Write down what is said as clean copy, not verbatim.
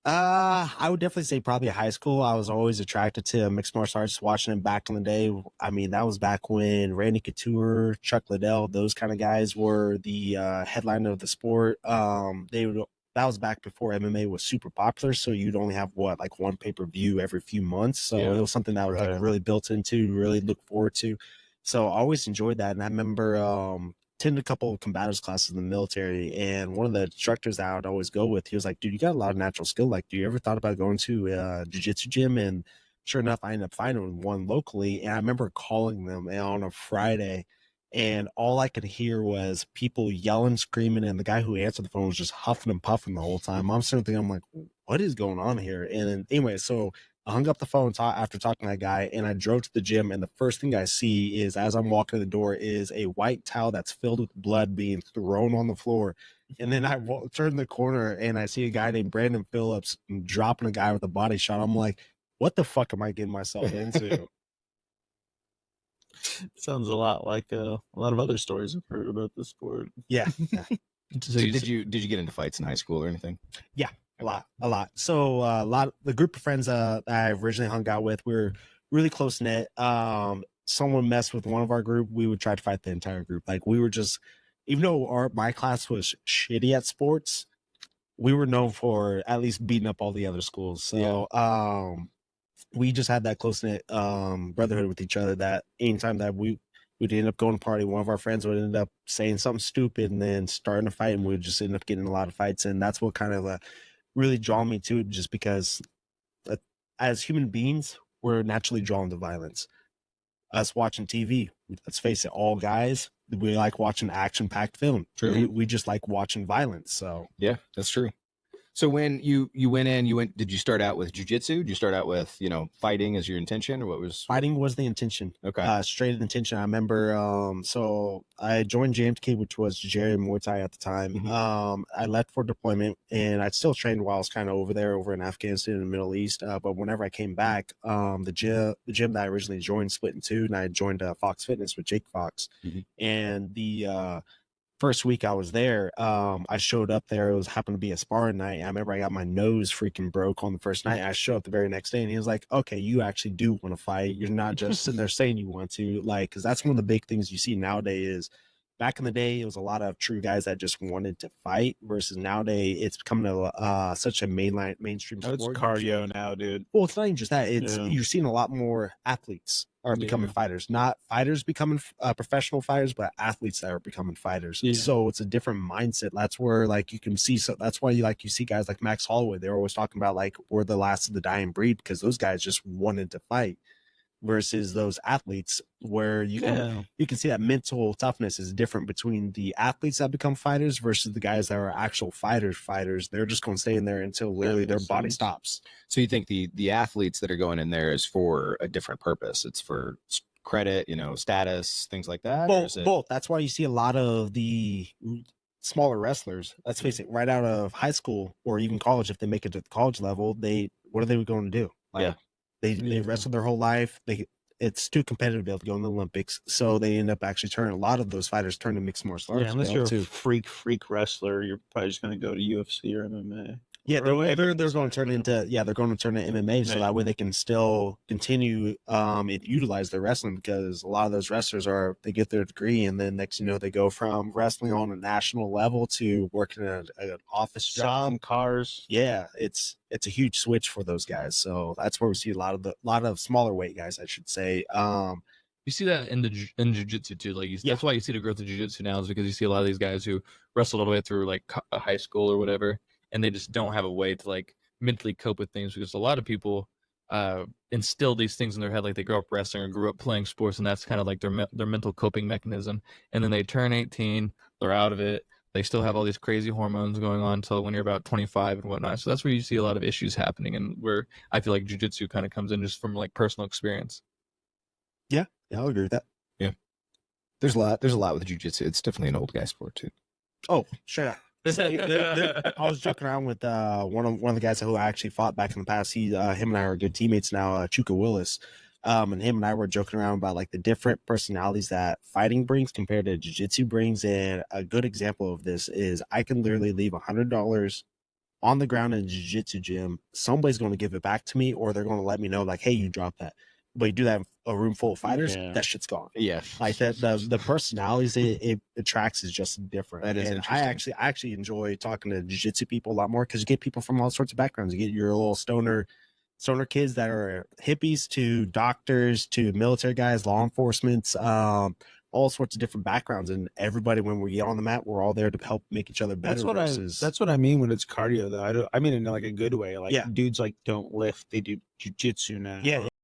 I would definitely say probably high school. I was always attracted to mixed martial arts, watching it back in the day. I mean, that was back when Randy Couture, Chuck Liddell, those kind of guys were the headliner of the sport. That was back before MMA was super popular, so you'd only have like one pay-per-view every few months. So it was something that was like really built into, really look forward to. So I always enjoyed that, and I remember attended a couple of combatives classes in the military, and one of the instructors that I would always go with, he was like, dude, you got a lot of natural skill. Like, do you ever thought about going to a jiu-jitsu gym? And sure enough, I ended up finding one locally, and I remember calling them on a Friday, and all I could hear was people yelling, screaming, and the guy who answered the phone was just huffing and puffing the whole time. I'm sitting there, I'm like, what is going on here? And anyway, so I hung up the phone after talking to that guy, and I drove to the gym, and the first thing I see is, as I'm walking to the door, is a white towel that's filled with blood being thrown on the floor. And then I turn the corner, and I see a guy named Brandon Phillips dropping a guy with a body shot. I'm like, what the fuck am I getting myself into? Sounds a lot like a lot of other stories I've heard about this sport. Yeah. So did you get into fights in high school or anything? Yeah, a lot. So the group of friends that I originally hung out with, we were really close knit. Someone messed with one of our group, we would try to fight the entire group. Like, we were just, even though my class was shitty at sports, we were known for at least beating up all the other schools. So we just had that close knit brotherhood with each other, that anytime that we'd end up going to party, one of our friends would end up saying something stupid and then starting a fight, and we would just end up getting a lot of fights. And that's what kind of really draw me to it, just because as human beings, we're naturally drawn to violence. Us watching TV, let's face it, all guys, we like watching action-packed film. True. We just like watching violence. So yeah, that's true. So when you went in, did you start out with jiu-jitsu? Did you start out with, fighting as your intention, or what was? Fighting was the intention. Okay. Straight intention. I remember, so I joined JMTK, which was Jerry Muay Thai at the time. Mm-hmm. I left for deployment, and I still trained while I was kind of over in Afghanistan in the Middle East. But whenever I came back, the gym that I originally joined split in two, and I joined Fox Fitness with Jake Fox. Mm-hmm. And the first week I was there, I showed up there. It happened to be a sparring night. I remember I got my nose freaking broke on the first night. I showed up the very next day, and he was like, okay, you actually do want to fight. You're not just sitting there saying you want to. Like, because that's one of the big things you see nowadays is, back in the day, it was a lot of true guys that just wanted to fight, versus nowadays it's becoming such a mainstream sport. It's cardio now, dude. Well, it's not even just that. You're seeing a lot more athletes are becoming fighters, not fighters becoming professional fighters, but athletes that are becoming fighters. So it's a different mindset. That's where, like, you can see. So that's why you see guys like Max Holloway. They're always talking about, like, we're the last of the dying breed, because those guys just wanted to fight. Versus those athletes, where you can see that mental toughness is different between the athletes that become fighters versus the guys that are actual fighters. They're just going to stay in there until literally their body stops. So you think the athletes that are going in there is for a different purpose? It's for credit, status, things like that? Both. That's why you see a lot of the smaller wrestlers, let's face it, right out of high school or even college, if they make it to the college level, what are they going to do? They wrestled their whole life. It's too competitive to be able to go in the Olympics, so they end up actually turning, a lot of those fighters turn to mixed martial arts. Yeah, unless you're a freak wrestler, you're probably just going to go to UFC or MMA. Yeah, they're going to turn into MMA, so that way they can still continue and utilize their wrestling, because a lot of those wrestlers they get their degree, and then next they go from wrestling on a national level to working at an office job. Some cars. Yeah, it's a huge switch for those guys. So that's where we see a lot of smaller weight guys, I should say. You see that in jiu-jitsu too. Like, that's why you see the growth of jiu-jitsu now, is because you see a lot of these guys who wrestled all the way through like high school or whatever, and they just don't have a way to like mentally cope with things, because a lot of people instill these things in their head, like they grew up wrestling or grew up playing sports, and that's kind of like their mental coping mechanism. And then they turn 18, they're out of it. They still have all these crazy hormones going on until when you're about 25 and whatnot. So that's where you see a lot of issues happening, and where I feel like jiu-jitsu kind of comes in just from like personal experience. Yeah, I'll agree with that. Yeah, there's a lot with jiu-jitsu. It's definitely an old guy sport too. Oh, straight up. I was joking around with one of the guys who I actually fought back in the past. Him and I are good teammates now, Chuka Willis. And him and I were joking around about like the different personalities that fighting brings compared to jiu-jitsu brings. And a good example of this is I can literally leave $100 on the ground in a jiu-jitsu gym, somebody's going to give it back to me, or they're going to let me know, like, hey, you dropped that. But you do that in a room full of fighters, Yeah. that shit's gone. Yeah. Like that, the personalities it attracts is just different. That is and interesting. I actually enjoy talking to jiu-jitsu people a lot more, because you get people from all sorts of backgrounds. You get your little stoner kids that are hippies, to doctors, to military guys, law enforcement, all sorts of different backgrounds, and everybody, when we get on the mat, we're all there to help make each other better. That's what I mean when it's cardio, though. I mean in like a good way. Like Yeah. dudes like don't lift; they do jujitsu now. Yeah.